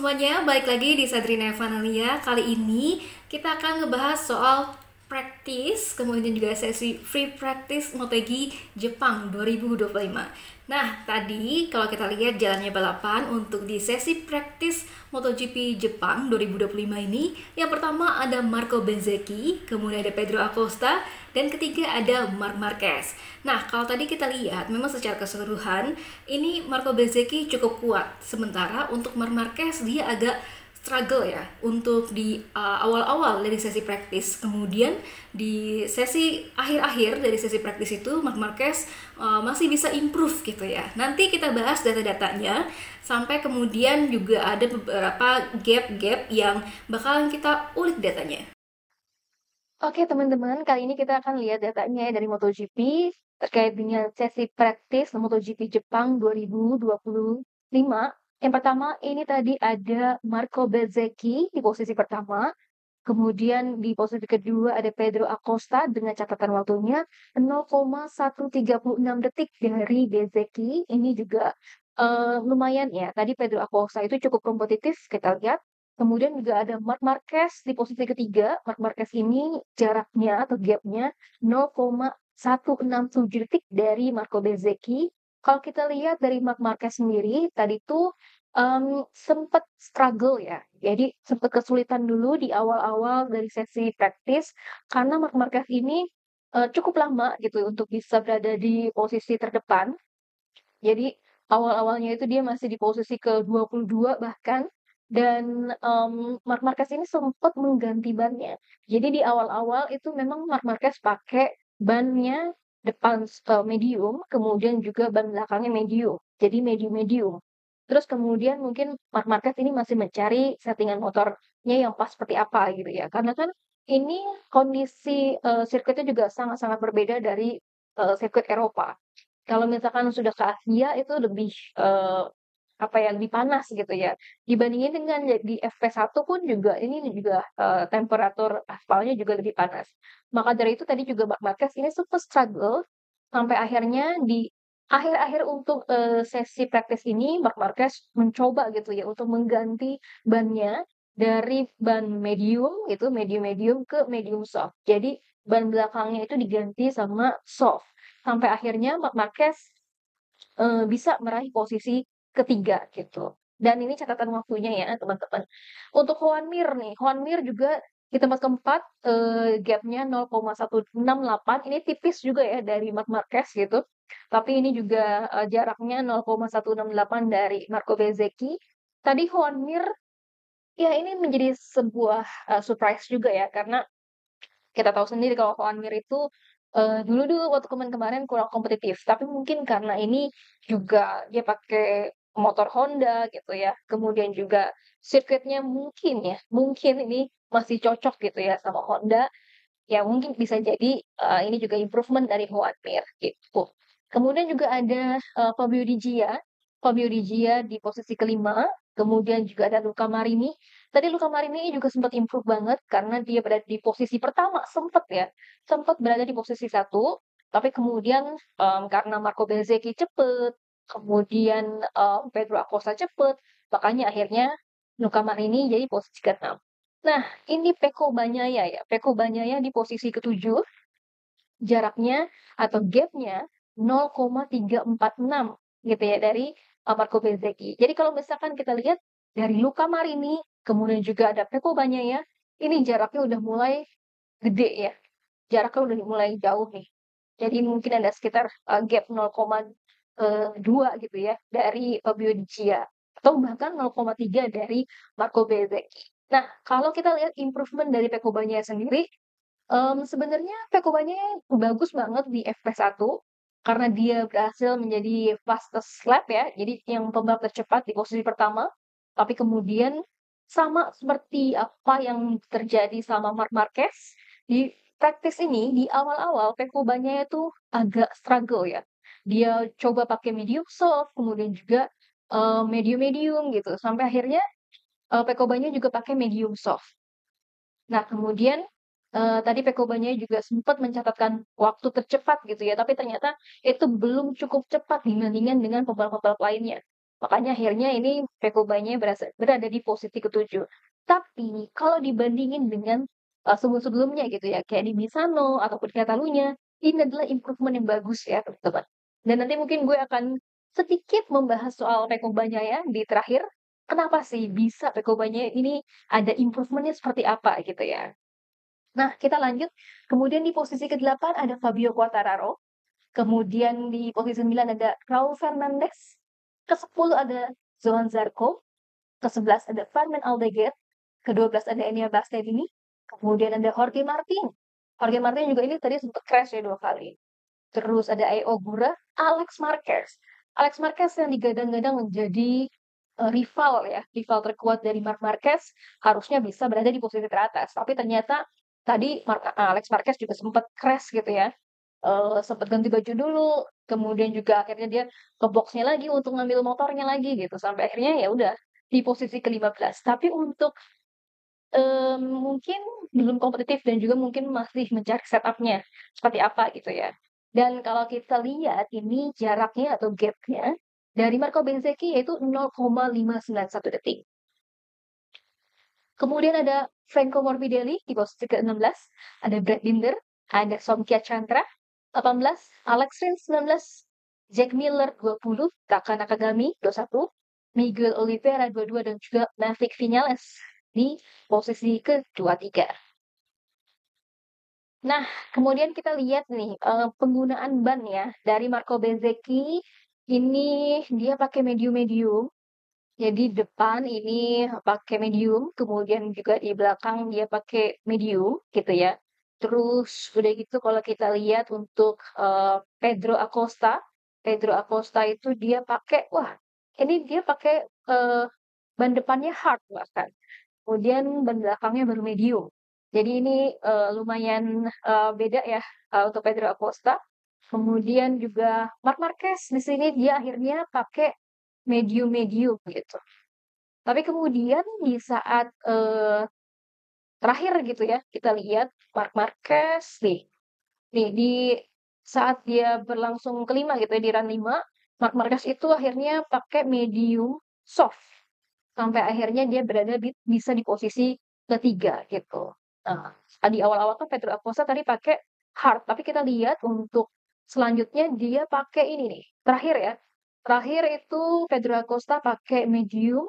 semuanya, balik lagi di Sadrina Evanalia. Kali ini kita akan ngebahas soal practice, kemudian juga sesi free practice MotoGP Jepang 2025. Nah, tadi kalau kita lihat jalannya balapan untuk di sesi practice MotoGP Jepang 2025 ini, yang pertama ada Marco Bezzecchi, kemudian ada Pedro Acosta, dan ketiga ada Marc Marquez. Nah, kalau tadi kita lihat, memang secara keseluruhan ini Marco Bezzecchi cukup kuat. Sementara untuk Marc Marquez dia agak struggle ya untuk di awal-awal dari sesi praktis. Kemudian di sesi akhir-akhir dari sesi praktis itu Marc Marquez masih bisa improve gitu ya. Nanti kita bahas data-datanya sampai kemudian juga ada beberapa gap-gap yang bakalan kita ulik datanya. Oke teman-teman, kali ini kita akan lihat datanya dari MotoGP terkait dengan sesi praktis MotoGP Jepang 2025. Yang pertama, ini tadi ada Marco Bezzecchi di posisi pertama. Kemudian di posisi kedua ada Pedro Acosta dengan catatan waktunya 0,136 detik dari Bezzecchi. Ini juga lumayan ya. Tadi Pedro Acosta itu cukup kompetitif, kita lihat. Kemudian juga ada Marc Marquez di posisi ketiga. Marc Marquez ini jaraknya atau gapnya 0,167 detik dari Marco Bezzecchi. Kalau kita lihat dari Marc Marquez sendiri, tadi tuh sempat struggle ya. Jadi sempat kesulitan dulu di awal-awal dari sesi praktis karena Marc Marquez ini cukup lama gitu untuk bisa berada di posisi terdepan. Jadi awal-awalnya itu dia masih di posisi ke-22 bahkan dan Marc Marquez ini sempat mengganti bannya. Jadi di awal-awal itu memang Marc Marquez pakai bannya depan medium, kemudian juga ban belakangnya medium. Jadi medium-medium. Terus kemudian mungkin Marc Marquez ini masih mencari settingan motornya yang pas seperti apa gitu ya. Karena kan ini kondisi sirkuitnya juga sangat-sangat berbeda dari sirkuit Eropa. Kalau misalkan sudah ke Asia itu lebih, apa ya, lebih panas gitu ya. Dibandingin dengan di FP1 pun juga ini juga, temperatur aspalnya juga lebih panas. Maka dari itu tadi juga Marc Marquez ini sempat struggle, sampai akhirnya di akhir-akhir untuk, sesi praktis ini Marc Marquez mencoba gitu ya untuk mengganti bannya dari ban medium itu medium-medium ke medium soft. Jadi ban belakangnya itu diganti sama soft. Sampai akhirnya Marc Marquez, bisa meraih posisi ketiga gitu. Dan ini catatan waktunya ya teman-teman. Untuk Juan Mir nih, Juan Mir juga di tempat keempat, gap-nya 0,168, ini tipis juga ya dari Marc Marquez gitu. Tapi ini juga, jaraknya 0,168 dari Marco Bezzecchi. Tadi Juan Mir, ya ini menjadi sebuah, surprise juga ya karena kita tahu sendiri kalau Juan Mir itu, dulu-dulu waktu kemarin kurang kompetitif, tapi mungkin karena ini juga dia pakai motor Honda gitu ya, kemudian juga sirkuitnya mungkin ini masih cocok gitu ya sama Honda, ya mungkin bisa jadi, ini juga improvement dari Juan Mir gitu. Kemudian juga ada, Fabio Di Gia. Fabio Di Gia di posisi kelima, kemudian juga ada Luca Marini. Tadi Luca Marini juga sempat improve banget karena dia berada di posisi pertama, sempet ya, sempat berada di posisi satu, tapi kemudian, karena Marco Bezzecchi cepet, kemudian, Pedro Acosta cepet, makanya akhirnya Luca Marini jadi posisi ke-6. Nah, ini Pecco Bagnaia ya. Pecco Bagnaia di posisi ketujuh, jaraknya atau gapnya 0,346 gitu ya dari Marco Bezzecchi. Jadi kalau misalkan kita lihat dari Luca Marini, kemudian juga ada Pecco Bagnaia, ini jaraknya udah mulai gede ya. Jaraknya udah mulai jauh nih. Jadi mungkin ada sekitar gap 0,2 gitu ya dari Fabio Di Gia atau bahkan 0,3 dari Marco Bezzecchi. Nah, kalau kita lihat improvement dari Pecco Bagnaia sendiri, sebenarnya Pecco Bagnaia bagus banget di FP1 karena dia berhasil menjadi fastest lap ya, jadi yang pembalap tercepat di posisi pertama. Tapi kemudian sama seperti apa yang terjadi sama Marc Marquez, di praktis ini di awal-awal Pecco Bagnaia itu agak struggle ya. Dia coba pakai medium soft, kemudian juga, medium-medium gitu, sampai akhirnya, Pecco Bagnaia juga pakai medium soft. Nah, kemudian, tadi Pecco Bagnaia juga sempat mencatatkan waktu tercepat gitu ya, tapi ternyata itu belum cukup cepat dibandingkan dengan pembalap-pembalap lainnya. Makanya akhirnya ini Peko Banya berada di posisi ke-7. Tapi kalau dibandingin dengan sebelum-sebelumnya gitu ya, kayak di Misano ataupun di Catalunya, ini adalah improvement yang bagus ya teman-teman. Dan nanti mungkin gue akan sedikit membahas soal Peko Banya ya di terakhir. Kenapa sih bisa Peko Banya ini ada improvementnya seperti apa gitu ya. Nah, kita lanjut. Kemudian di posisi ke-8 ada Fabio Quartararo. Kemudian di posisi 9 ada Raul Fernandez. Ke-10 ada Johan Zarco. Ke-11 ada Fermin Aldeguer. Ke-12 ada Enea Bastianini. Kemudian ada Jorge Martin. Jorge Martin juga ini tadi sempat crash ya 2 kali. Terus ada Ai Ogura, Alex Marquez. Alex Marquez yang digadang-gadang menjadi rival ya, rival terkuat dari Marc Marquez, harusnya bisa berada di posisi teratas. Tapi ternyata tadi Alex Marquez juga sempat crash gitu ya. Sempat ganti baju dulu, kemudian juga akhirnya dia ke boxnya lagi untuk ngambil motornya lagi gitu. Sampai akhirnya ya udah di posisi ke-15. Tapi untuk mungkin belum kompetitif dan juga mungkin masih mencari setupnya seperti apa gitu ya. Dan kalau kita lihat ini jaraknya atau gapnya dari Marco Bezzecchi yaitu 0,591 detik. Kemudian ada Franco Morbidelli di posisi ke-16, ada Brad Binder, ada Somkia Chantra 18, Alex Rins 19, Jack Miller 20, Taka Nakagami 21, Miguel Oliveira 22 dan juga Maverick Vinales di posisi ke-23. Nah, kemudian kita lihat nih penggunaan ban ya dari Marco Bezzecchi ini dia pakai medium-medium. Jadi depan ini pakai medium, kemudian juga di belakang dia pakai medium gitu ya. Terus udah gitu kalau kita lihat untuk Pedro Acosta, Pedro Acosta itu dia pakai, wah ini dia pakai ban depannya hard bahkan. Kemudian ban belakangnya baru medium. Jadi ini lumayan beda ya untuk Pedro Acosta. Kemudian juga Marc Marquez di sini dia akhirnya pakai medium-medium gitu. Tapi kemudian di saat terakhir gitu ya, kita lihat Marc Marquez nih di saat dia berlangsung kelima gitu ya di run 5, Marc Marquez itu akhirnya pakai medium soft sampai akhirnya dia berada bisa di posisi ketiga gitu. Nah, di awal-awal kan Pedro Acosta tadi pakai hard, tapi kita lihat untuk selanjutnya dia pakai ini nih, terakhir ya. Terakhir itu Pedro Acosta pakai medium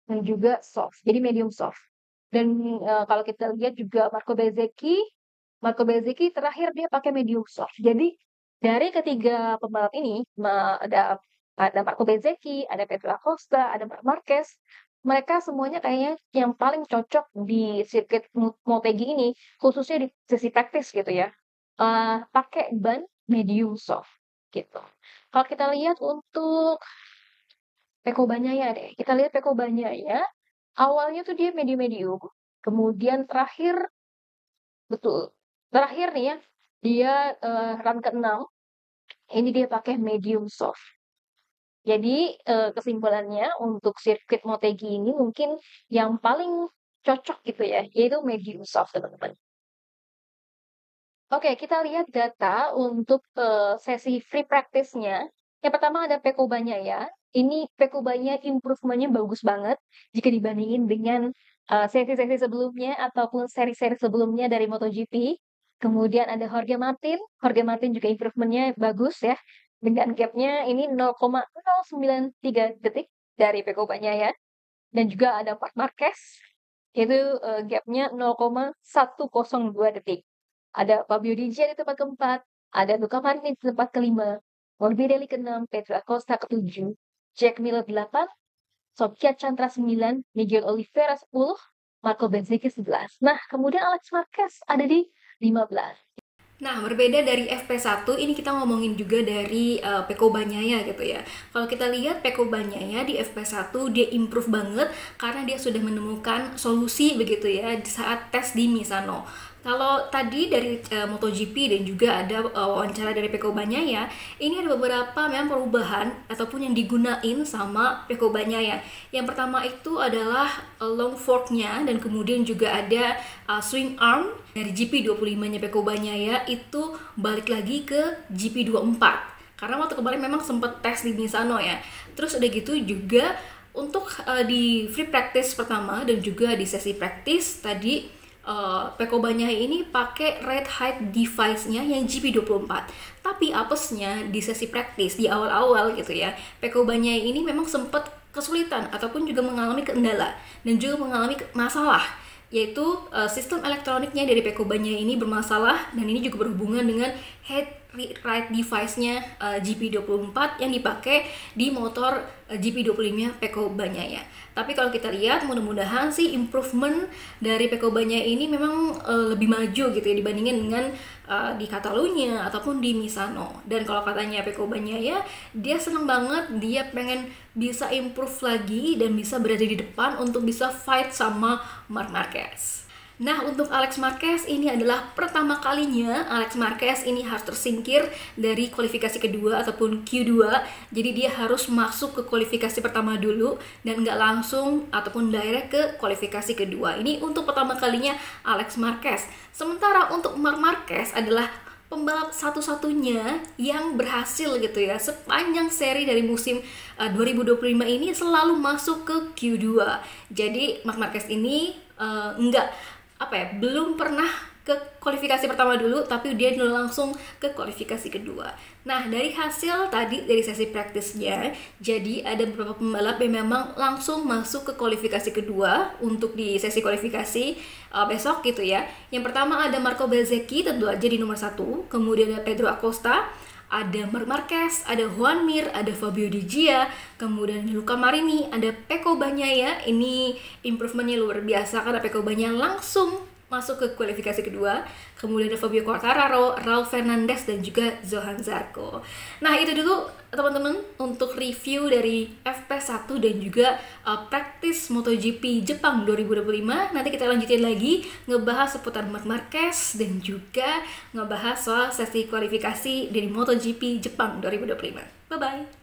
dan juga soft. Jadi medium soft. Dan kalau kita lihat juga Marco Bezzecchi terakhir dia pakai medium soft. Jadi dari ketiga pembalap ini ada Marco Bezzecchi, ada Pedro Acosta, ada Marc Marquez. Mereka semuanya kayaknya yang paling cocok di sirkuit Motegi ini, khususnya di sesi praktis gitu ya. Pakai ban medium soft gitu. Kalau kita lihat untuk Peko Bagnaia deh. Kita lihat Peko Bagnaia, awalnya tuh dia medium-medium. Kemudian terakhir, betul. Terakhir nih ya, dia run ke-6. Ini dia pakai medium soft. Jadi kesimpulannya untuk sirkuit Motegi ini mungkin yang paling cocok gitu ya, yaitu medium soft teman-teman. Oke, kita lihat data untuk sesi free practice-nya. Yang pertama ada Peko Bagnaia. Ini Peko Bagnaia improvement-nya bagus banget jika dibandingin dengan sesi-sesi sebelumnya ataupun seri-seri sebelumnya dari MotoGP. Kemudian ada Jorge Martin. Jorge Martin juga improvement-nya bagus ya. Dengan gap-nya ini 0,093 detik dari Peko Bagnaia. Dan juga ada Marc Marquez. Itu gap-nya 0,102 detik. Ada Fabio Di Gier di tempat keempat, ada Luca Marini di tempat kelima, Morbidelli ke-6, Pedro Acosta ke-7, Jack Miller 8, Sophia Chandra 9, Miguel Oliveira 10, Marco Bezzecchi 11. Nah, kemudian Alex Marquez ada di 15. Nah, berbeda dari FP1, ini kita ngomongin juga dari Peko Bagnaia gitu ya. Kalau kita lihat Peko Bagnaia di FP1, dia improve banget karena dia sudah menemukan solusi begitu ya di saat tes di Misano. Kalau tadi dari MotoGP dan juga ada wawancara dari Peko Bagnaia, ini ada beberapa memang perubahan ataupun yang digunain sama Peko Bagnaia. Yang pertama itu adalah long fork-nya dan kemudian juga ada swing arm dari GP25-nya Peko Bagnaia itu balik lagi ke GP24. karena waktu kemarin memang sempat tes di Misano ya. Terus udah gitu juga untuk di free practice pertama dan juga di sesi practice tadi Peko Banyahe ini pakai red height device-nya yang GP24. Tapi apesnya di sesi practice di awal-awal gitu ya, Peko Banyahe ini memang sempat kesulitan ataupun juga mengalami kendala dan juga mengalami masalah, yaitu sistem elektroniknya dari Peko Banyahe ini bermasalah, dan ini juga berhubungan dengan head ride device-nya GP24 yang dipakai di motor GP25 Peko Banyahe. Tapi kalau kita lihat, mudah-mudahan sih improvement dari Peko Banyahe ini memang lebih maju gitu ya dibandingin dengan di Catalunya ataupun di Misano. Dan kalau katanya Peko Banyahe, dia seneng banget, dia pengen bisa improve lagi dan bisa berada di depan untuk bisa fight sama Marc Marquez. Nah, untuk Alex Marquez ini adalah pertama kalinya Alex Marquez ini harus tersingkir dari kualifikasi kedua ataupun Q2. Jadi dia harus masuk ke kualifikasi pertama dulu dan nggak langsung ataupun direct ke kualifikasi kedua. Ini untuk pertama kalinya Alex Marquez. Sementara untuk Marc Marquez adalah pembalap satu-satunya yang berhasil gitu ya sepanjang seri dari musim 2025 ini selalu masuk ke Q2. Jadi Marc Marquez ini belum pernah ke kualifikasi pertama dulu, tapi dia langsung ke kualifikasi kedua. Nah, dari hasil tadi dari sesi praktisnya, jadi ada beberapa pembalap yang memang langsung masuk ke kualifikasi kedua untuk di sesi kualifikasi besok gitu ya. Yang pertama ada Marco Bezzecchi, tentu aja di nomor 1, kemudian ada Pedro Acosta, ada Marc Marquez, ada Joan Mir, ada Fabio Di Gia, kemudian Luca Marini, ada Peko Banyahe. Ini improvementnya luar biasa karena Peko Banyahe langsung masuk ke kualifikasi kedua. Kemudian ada Fabio Quartararo, Raul Fernandez, dan juga Johann Zarco. Nah, itu dulu teman-teman untuk review dari FP1 dan juga practice MotoGP Jepang 2025. Nanti kita lanjutin lagi ngebahas seputar Marc Marquez dan juga ngebahas soal sesi kualifikasi dari MotoGP Jepang 2025. Bye-bye!